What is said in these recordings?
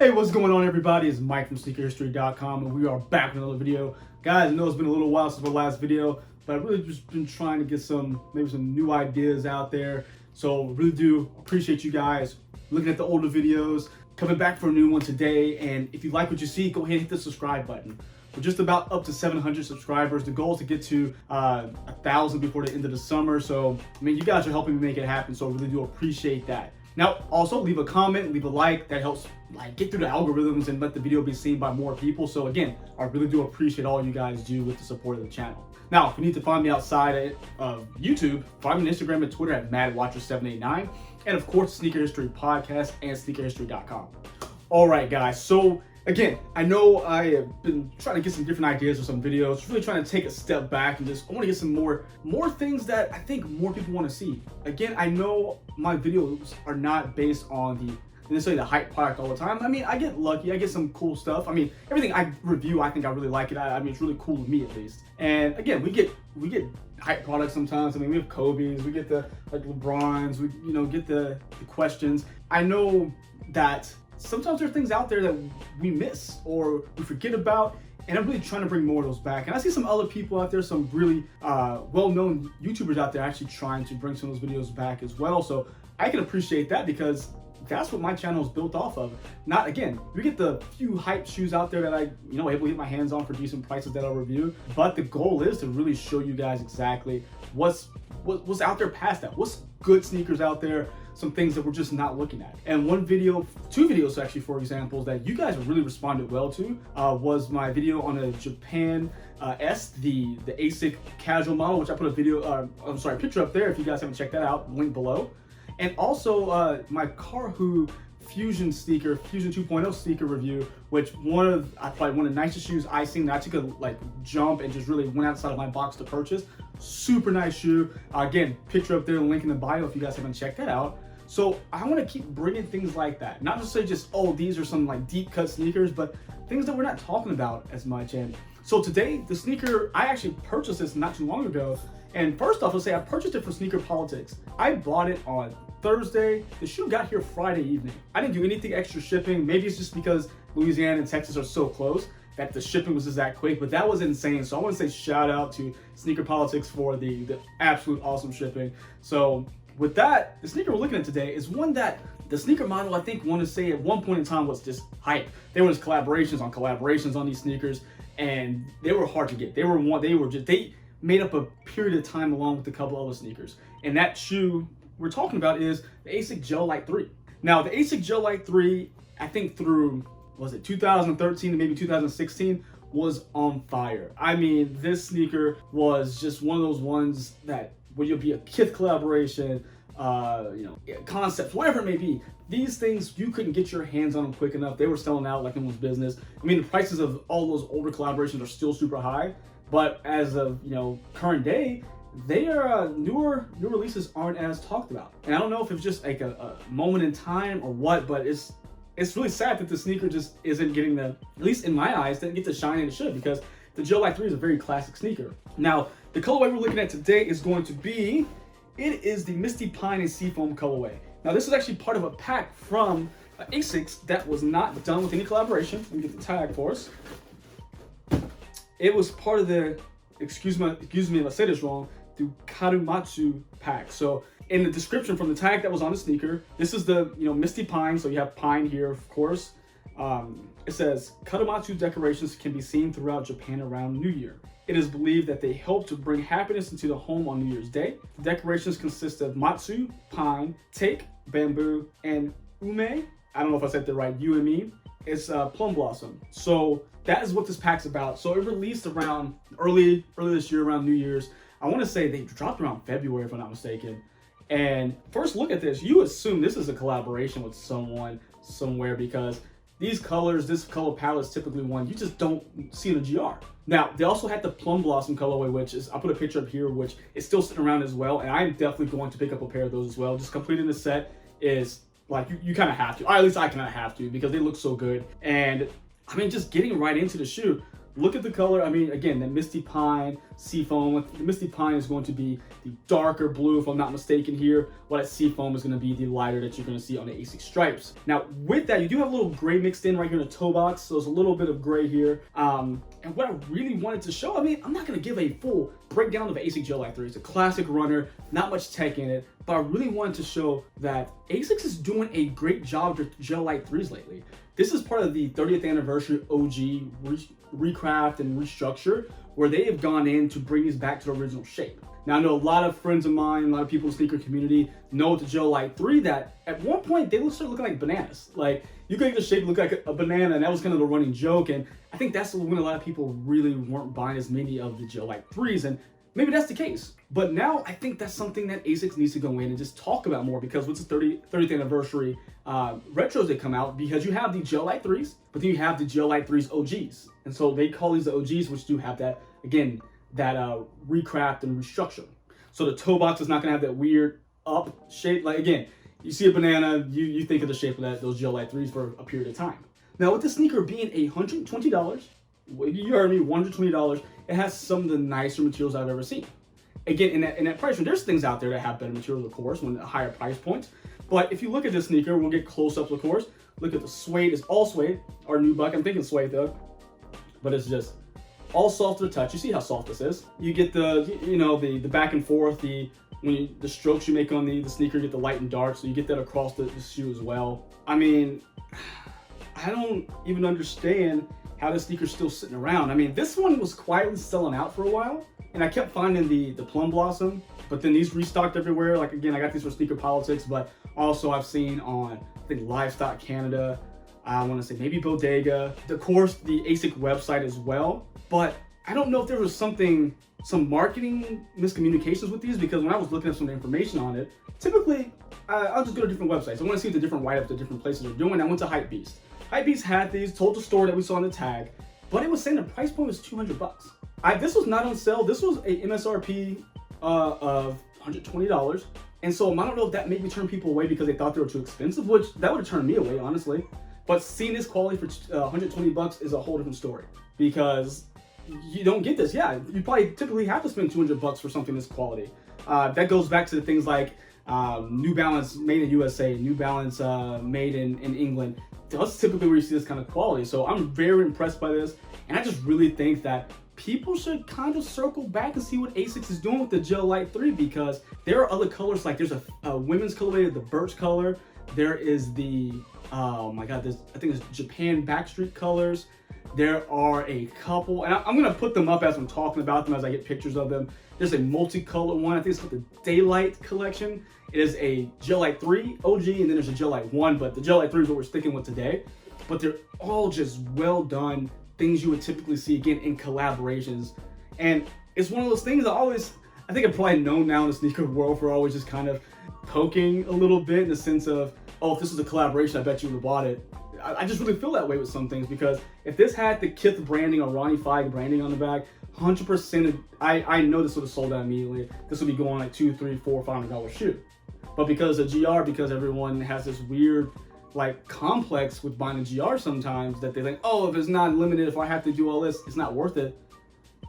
Hey, what's going on, everybody? It's Mike from sneakerhistory.com, and we are back with another video. Guys, I know it's been a little while since my last video, but I've really just been trying to get maybe some new ideas out there. So really do appreciate you guys looking at the older videos, coming back for a new one today. And if you like what you see, go ahead and hit the subscribe button. We're just about up to 700 subscribers. The goal is to get to 1,000 before the end of the summer. So, I mean, you guys are helping me make it happen, so I really do appreciate that. Now, also leave a comment, leave a like. That helps get through the algorithms and let the video be seen by more people. So again, I really do appreciate all you guys do with the support of the channel. Now, if you need to find me outside of YouTube, find me on Instagram and Twitter at MadWatcher789, and of course, Sneaker History Podcast and sneakerhistory.com. All right, guys. So again, I know I have been trying to get some different ideas for some videos, really trying to take a step back and I want to get some more things that I think more people want to see. Again, I know my videos are not based on necessarily the hype product all the time. I mean, I get lucky, I get some cool stuff. I mean, everything I review, I think I really like it. I mean, it's really cool to me at least. And again, we get hype products sometimes. I mean, we have Kobe's, we get the LeBrons, we get the questions. I know that sometimes there are things out there that we miss or we forget about, and I'm really trying to bring more of those back. And I see some other people out there, some really well-known YouTubers out there actually trying to bring some of those videos back as well. So I can appreciate that because that's what my channel is built off of. Not, again, we get the few hype shoes out there that I, able to get my hands on for decent prices that I'll review. But the goal is to really show you guys exactly what's out there past that. What's good sneakers out there, some things that we're just not looking at. And two videos actually, for example, that you guys really responded well to was my video on a Japan the ASICS casual model, which I put a picture up there if you guys haven't checked that out, link below. And also my Karhu Fusion 2.0 sneaker review, which probably one of the nicest shoes I've seen. I took a jump and just really went outside of my box to purchase. Super nice shoe. Again, picture up there, link in the bio if you guys haven't checked that out. So I want to keep bringing things like that, not just say these are some deep cut sneakers, but things that we're not talking about as much. And so today, the sneaker, I actually purchased this not too long ago. And first off, I'll say I purchased it for Sneaker Politics. I bought it on Thursday. The shoe got here Friday evening. I didn't do anything extra shipping. Maybe it's just because Louisiana and Texas are so close that the shipping was just that quick, but that was insane. So I want to say shout out to Sneaker Politics for the absolute awesome shipping. So with that, the sneaker we're looking at today is one that the sneaker model, I think, want to say at one point in time was just hype. There was collaborations on these sneakers, and they were hard to get. They made up a period of time along with a couple other sneakers. And that shoe we're talking about is the ASICS Gel Lyte III. Now, the ASICS Gel Lyte III, I think through, 2013 to maybe 2016, was on fire. I mean, this sneaker was just one of those ones that would be a Kith collaboration, concepts, whatever it may be. These things, you couldn't get your hands on them quick enough. They were selling out like no one's business. I mean, the prices of all those older collaborations are still super high, but as of current day, they are newer releases aren't as talked about. And I don't know if it's just like a moment in time or what, but it's really sad that the sneaker just isn't getting at least in my eyes, didn't get the shine it should, because the Gel Lyte III is a very classic sneaker. Now, the colorway we're looking at today is going to be, it is the Misty Pine and Seafoam colorway. Now, this is actually part of a pack from ASICS that was not done with any collaboration. Let me get the tag for us. It was part of the, excuse me if I say this wrong, the Kadomatsu pack. So in the description from the tag that was on the sneaker, this is the Misty Pine, so you have pine here, of course. It says Kadomatsu decorations can be seen throughout Japan around New Year. It is believed that they help to bring happiness into the home on New Year's Day. The decorations consist of matsu, pine, teak, bamboo, and ume. I don't know if I said that right, UME. It's plum blossom. So that is what this pack's about. So it released around early this year, around New Year's. I want to say they dropped around February, if I'm not mistaken. And first look at this, you assume this is a collaboration with someone somewhere, because these colors, this color palette is typically one you just don't see in a GR. Now, they also had the plum blossom colorway, which is, I'll put a picture up here, which is still sitting around as well. And I'm definitely going to pick up a pair of those as well. Just completing the set is you kind of have to, or at least I kind of have to, because they look so good. And I mean, just getting right into the shoe. look at the color. I mean, again, the Misty Pine Seafoam. The Misty Pine is going to be the darker blue, if I'm not mistaken here, while that Seafoam is going to be the lighter that you're going to see on the ASICS stripes. Now, with that, you do have a little gray mixed in right here in the toe box, so there's a little bit of gray here. And what I really wanted to show, I mean, I'm not going to give a full breakdown of the ASICS Gel Lyte III. It's a classic runner, not much tech in it, but I really wanted to show that ASICS is doing a great job with Gel Lyte IIIs lately. This is part of the 30th anniversary OG recraft and restructure, where they have gone in to bring these back to the original shape. Now, I know a lot of friends of mine, a lot of people in the sneaker community know with the Gel Lyte III that at one point they started looking like bananas. Like, you could make the shape look like a banana, and that was kind of the running joke. And I think that's when a lot of people really weren't buying as many of the Gel Lyte IIIs, and maybe that's the case. But now I think that's something that ASICS needs to go in and just talk about more, because with the 30th anniversary retros that come out, because you have the Gel Lyte IIIs, but then you have the Gel Lyte IIIs OGs. And so they call these the OGs, which do have that, again, that recraft and restructure. So the toe box is not gonna have that weird up shape. Like, again, you see a banana, you think of the shape of those Gel Lyte IIIs for a period of time. Now, with the sneaker being $120, you heard me, $120, it has some of the nicer materials I've ever seen. Again, in that price range, there's things out there that have better materials, of course, when at higher price points. But if you look at this sneaker, we'll get close-ups, of course. Look at the suede. It's all suede, or nubuck. I'm thinking suede, though. But it's just all soft to the touch. You see how soft this is. You get the, you know, the back and forth, the strokes you make on the sneaker, you get the light and dark, so you get that across the shoe as well. I mean, I don't even understand how this sneaker's still sitting around. I mean, this one was quietly selling out for a while, and I kept finding the plum blossom, but then these restocked everywhere. Like, again, I got these for Sneaker Politics, but also I've seen on, I think, Livestock Canada, I want to say maybe Bodega, of course, the ASIC website as well. But I don't know if there was some marketing miscommunications with these, because when I was looking up some information on it, typically I'll just go to different websites. I want to see what the different write-ups the different places are doing. I went to Hypebeast. Hypebeast had these, told the story that we saw on the tag, but it was saying the price point was $200. This was not on sale. This was a MSRP of $120. And so I don't know if that made me turn people away because they thought they were too expensive, which that would have turned me away, honestly. But seeing this quality for $120 is a whole different story, because you don't get this. Yeah, you probably typically have to spend $200 for something this quality. That goes back to the things like New Balance made in USA, New Balance made in England. That's typically where you see this kind of quality. So I'm very impressed by this, and I just really think that people should kind of circle back and see what ASICS is doing with the Gel Lyte III, because there are other colors. Like, there's a women's colorway, the birch color. There is the, oh my God, I think it's Japan Backstreet colors. There are a couple, and I'm gonna put them up as I'm talking about them, as I get pictures of them. There's a multicolored one. I think it's called the Daylight collection. It is a Gel Lyte III OG, and then there's a Gel Lyte 1, but the Gel Lyte 3 is what we're sticking with today. But they're all just well done things you would typically see, again, in collaborations. And it's one of those things I think I've probably known now in the sneaker world for always just kind of poking a little bit in the sense of, oh, if this was a collaboration, I bet you would have bought it. I just really feel that way with some things, because if this had the Kith branding or Ronnie Fieg branding on the back, 100%, I know this would have sold out immediately. This would be going like $200, $300, $400, $500 shoe. But because of GR, because everyone has this weird like complex with buying a GR sometimes, that they think, oh, if it's not limited, if I have to do all this, it's not worth it.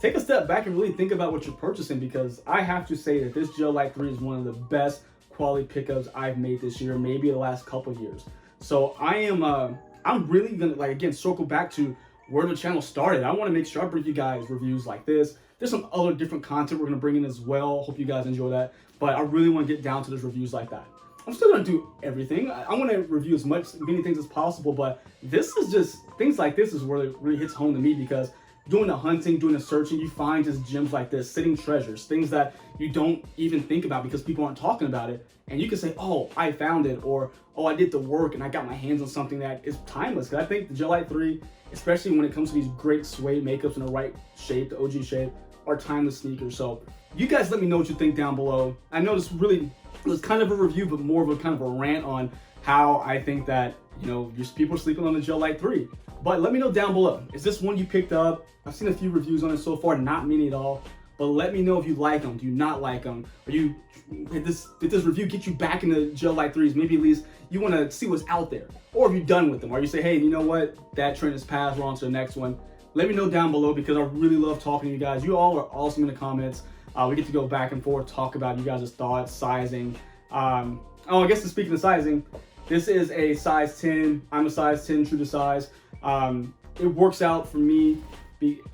Take a step back and really think about what you're purchasing, because I have to say that this Gel Lyte III is one of the best quality pickups I've made this year, maybe the last couple of years. So I'm really gonna, like, again, circle back to where the channel started. I want to make sure I bring you guys reviews like this. There's some other different content we're gonna bring in as well. Hope you guys enjoy that. But I really want to get down to those reviews like that. I'm still gonna do everything. I want to review as many things as possible, but this is just, things like this is where it really hits home to me, because doing the hunting, doing the searching, you find just gems like this, sitting treasures, things that you don't even think about because people aren't talking about it. And you can say, oh, I found it, or, oh, I did the work and I got my hands on something that is timeless. Because I think the Gel Lyte III, especially when it comes to these great suede makeups in the right shape, the OG shape, are timeless sneakers. So you guys let me know what you think down below. I know this really was kind of a review, but more of a kind of a rant on how I think that, you know, just people are sleeping on the Gel Lyte III. But let me know down below. Is this one you picked up? I've seen a few reviews on it so far, not many at all. But let me know if you like them. Do you not like them? Or did this review get you back into Gel Lyte IIIs? Maybe at least you want to see what's out there. Or if you're done with them. Or you say, hey, you know what? That trend is past, we're on to the next one. let me know down below, because I really love talking to you guys. You all are awesome in the comments. We get to go back and forth, talk about you guys' thoughts, sizing. Oh, I guess speaking of sizing, this is a size 10. I'm a size 10, true to size. It works out for me,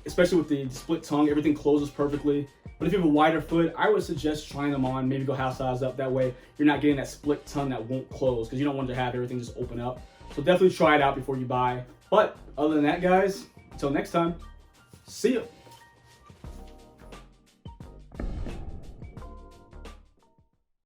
especially with the split tongue. Everything closes perfectly. But if you have a wider foot, I would suggest trying them on. Maybe go half size up. That way, you're not getting that split tongue that won't close, because you don't want to have everything just open up. So definitely try it out before you buy. But other than that, guys, until next time, see ya.